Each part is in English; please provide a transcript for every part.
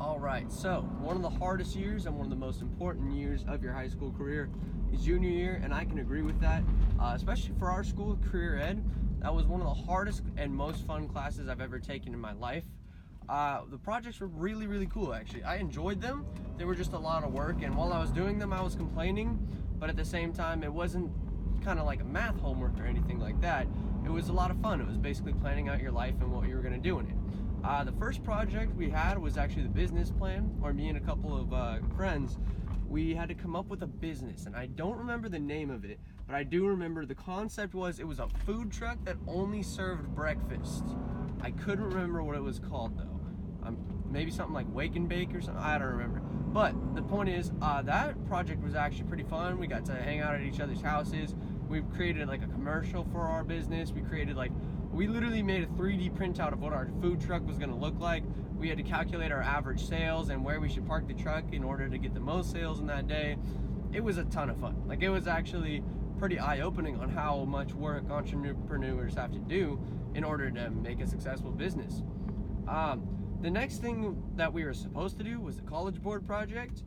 All right, so one of the hardest years and one of the most important years of your high school career is junior year, and I can agree with that, especially for our school, career ed. That was one of the hardest and most fun classes I've ever taken in my life. The projects were really, really cool, actually. I enjoyed them. They were just a lot of work, and while I was doing them, I was complaining, but at the same time, it wasn't kind of like a math homework or anything like that. It was a lot of fun. It was basically planning out your life and what you were going to do in it. The first project we had was actually the business plan, or me and a couple of friends, we had to come up with a business, and I don't remember the name of it, but I do remember the concept was it was a food truck that only served breakfast. I couldn't remember what it was called though. Maybe something like Wake and Bake or something, I don't remember. But the point is, that project was actually pretty fun. We got to hang out at each other's houses. We created like a commercial for our business. We literally made a 3D printout of what our food truck was gonna look like. We had to calculate our average sales and where we should park the truck in order to get the most sales in that day. It was a ton of fun. Like, it was actually pretty eye-opening on how much work entrepreneurs have to do in order to make a successful business. The next thing that we were supposed to do was the college board project.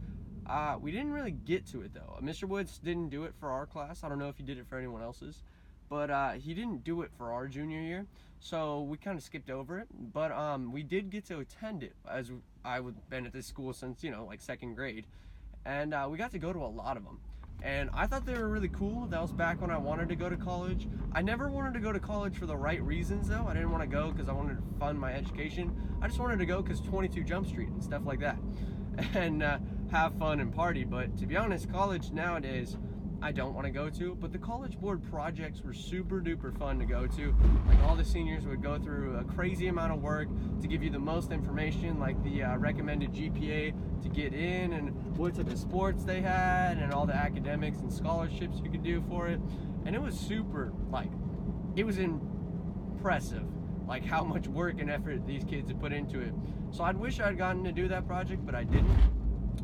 We didn't really get to it though. Mr. Woods didn't do it for our class. I don't know if he did it for anyone else's, but he didn't do it for our junior year, so we kind of skipped over it. But we did get to attend it, as I've been at this school since, like second grade, and we got to go to a lot of them. And I thought they were really cool. That was back when I wanted to go to college. I never wanted to go to college for the right reasons though. I didn't want to go because I wanted to fund my education. I just wanted to go because 22 Jump Street and stuff like that, and have fun and party. But to be honest, college nowadays, I don't want to go to, but the college board projects were super duper fun to go to. Like, all the seniors would go through a crazy amount of work to give you the most information, like the recommended GPA to get in, and what type of sports they had, and all the academics and scholarships you could do for it. And it was super, it was impressive, like how much work and effort these kids had put into it. So I'd wish I'd gotten to do that project, but I didn't,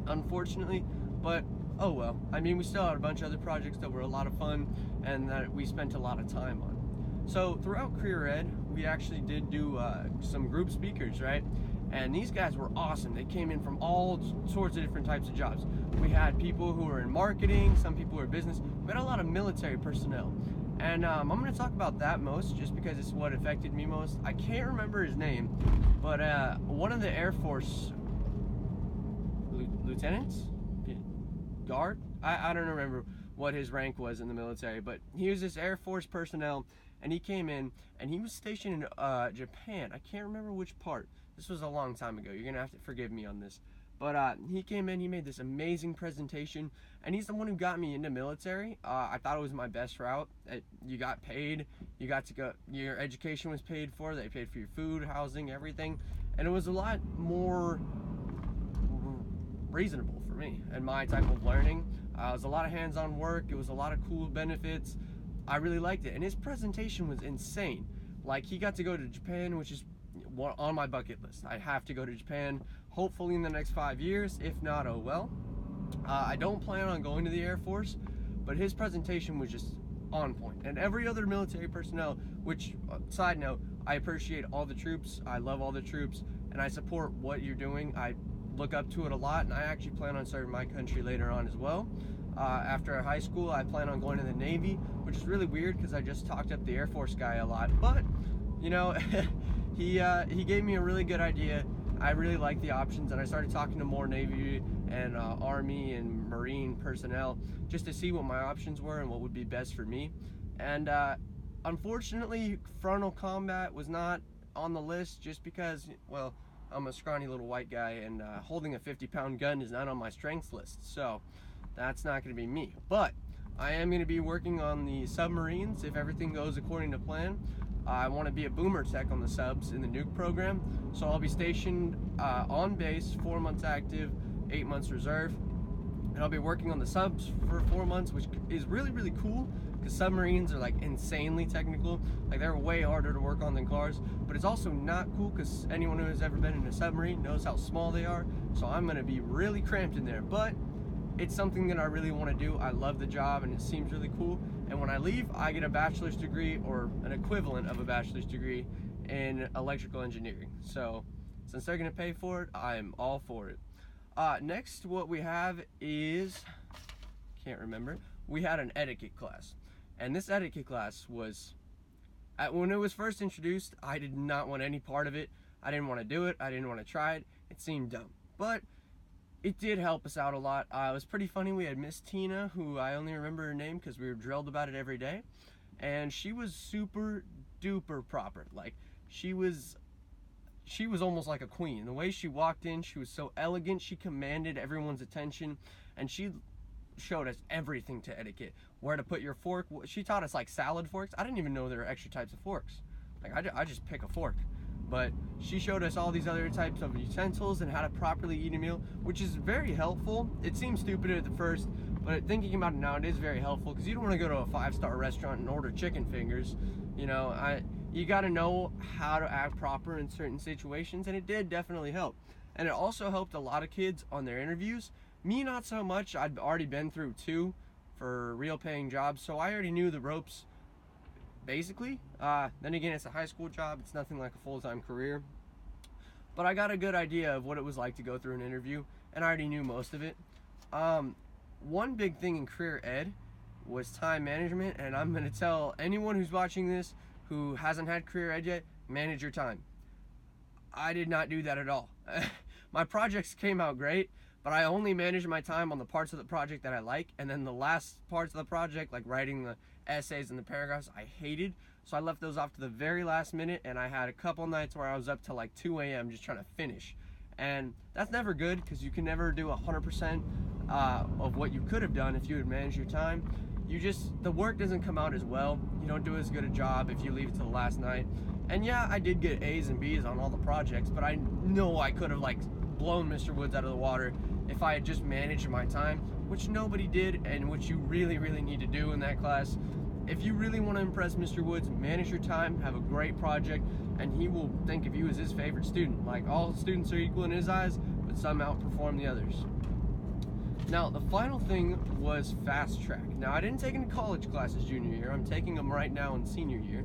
unfortunately. But oh well. I mean, we still had a bunch of other projects that were a lot of fun and that we spent a lot of time on. So throughout career ed, we actually did do some group speakers, right? And these guys were awesome. They came in from all sorts of different types of jobs. We had people who were in marketing, some people who were in business. We had a lot of military personnel. And I'm going to talk about that most, just because it's what affected me most. I can't remember his name, but one of the Air Force lieutenants? Guard? I don't remember what his rank was in the military, but he was this Air Force personnel, and he came in, and he was stationed in Japan. I can't remember which part. This was a long time ago. You're gonna have to forgive me on this. But he came in, he made this amazing presentation, and he's the one who got me into military. I thought it was my best route. You got paid, you got to go, your education was paid for, they paid for your food, housing, everything, and it was a lot more reasonable for me and my type of learning. It was a lot of hands-on work. It was a lot of cool benefits. I really liked it, and his presentation was insane. Like, he got to go to Japan, which is on my bucket list. I have to go to Japan, hopefully in the next 5 years. If not, oh well. I don't plan on going to the Air Force, but his presentation was just on point. And every other military personnel, which, side note, I appreciate all the troops. I love all the troops, and I support what you're doing. I look up to it a lot, and I actually plan on serving my country later on as well. After high school, I plan on going to the Navy, which is really weird because I just talked up the Air Force guy a lot, but he gave me a really good idea. I really like the options, and I started talking to more Navy and Army and Marine personnel just to see what my options were and what would be best for me. And unfortunately, frontal combat was not on the list, just because, well, I'm a scrawny little white guy, and holding a 50-pound gun is not on my strengths list, so that's not going to be me. But I am going to be working on the submarines if everything goes according to plan. I want to be a boomer tech on the subs in the nuke program, so I'll be stationed on base, 4 months active, 8 months reserve, and I'll be working on the subs for 4 months, which is really, really cool, because submarines are like insanely technical. Like, they're way harder to work on than cars, but it's also not cool because anyone who has ever been in a submarine knows how small they are. So I'm going to be really cramped in there, but it's something that I really want to do. I love the job, and it seems really cool. And when I leave, I get a bachelor's degree, or an equivalent of a bachelor's degree, in electrical engineering. So Since they're gonna pay for it, I'm all for it. Next, what we have is, can't remember, we had an etiquette class. And this etiquette class was, when it was first introduced, I did not want any part of it. I didn't want to do it. I didn't want to try it. It seemed dumb. But it did help us out a lot. It was pretty funny. We had Miss Tina, who I only remember her name because we were drilled about it every day. And she was super duper proper. Like, she was almost like a queen. The way she walked in, she was so elegant. She commanded everyone's attention. And she showed us everything to etiquette. Where to put your fork. She taught us like salad forks. I didn't even know there were extra types of forks. Like, I just pick a fork. But she showed us all these other types of utensils and how to properly eat a meal, which is very helpful. It seems stupid at the first, but thinking about it now, it is very helpful, because you don't want to go to a 5-star restaurant and order chicken fingers. You know, you got to know how to act proper in certain situations, and it did definitely help. And it also helped a lot of kids on their interviews. Me, not so much. I'd already been through 2 for real paying jobs, so I already knew the ropes. Basically, then again, it's a high school job. It's nothing like a full-time career, but I got a good idea of what it was like to go through an interview, and I already knew most of it. One big thing in career ed was time management, and I'm going to tell anyone who's watching this who hasn't had career ed yet, manage your time. I did not do that at all. My projects came out great, but I only managed my time on the parts of the project that I like, and then the last parts of the project, like writing the essays and the paragraphs, I hated. So I left those off to the very last minute, and I had a couple nights where I was up till like 2 a.m. just trying to finish. And that's never good, because you can never do 100% of what you could have done if you had managed your time. The work doesn't come out as well. You don't do as good a job if you leave it till the last night. And yeah, I did get A's and B's on all the projects, but I know I could have like blown Mr. Woods out of the water if I had just managed my time, which nobody did, and which you really, really need to do in that class. If you really want to impress Mr. Woods, manage your time, have a great project, and he will think of you as his favorite student. Like, all students are equal in his eyes, but some outperform the others. Now, the final thing was fast track. Now, I didn't take any college classes junior year. I'm taking them right now in senior year.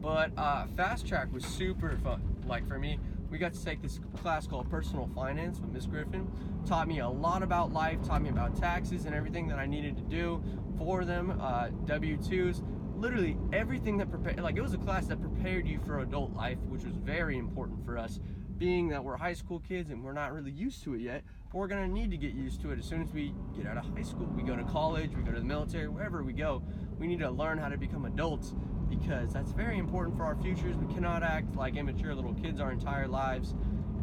But fast track was super fun. Like, for me, we got to take this class called Personal Finance with Miss Griffin. Taught me a lot about life, taught me about taxes and everything that I needed to do for them, W-2s, literally everything that prepared. Like, it was a class that prepared you for adult life, which was very important for us, being that we're high school kids and we're not really used to it yet, but we're gonna need to get used to it as soon as we get out of high school. We go to college, we go to the military, wherever we go, we need to learn how to become adults, because that's very important for our futures. We cannot act like immature little kids our entire lives.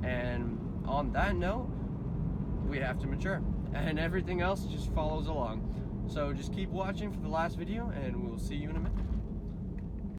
And on that note, we have to mature, and everything else just follows along. So just keep watching for the last video, and we'll see you in a minute.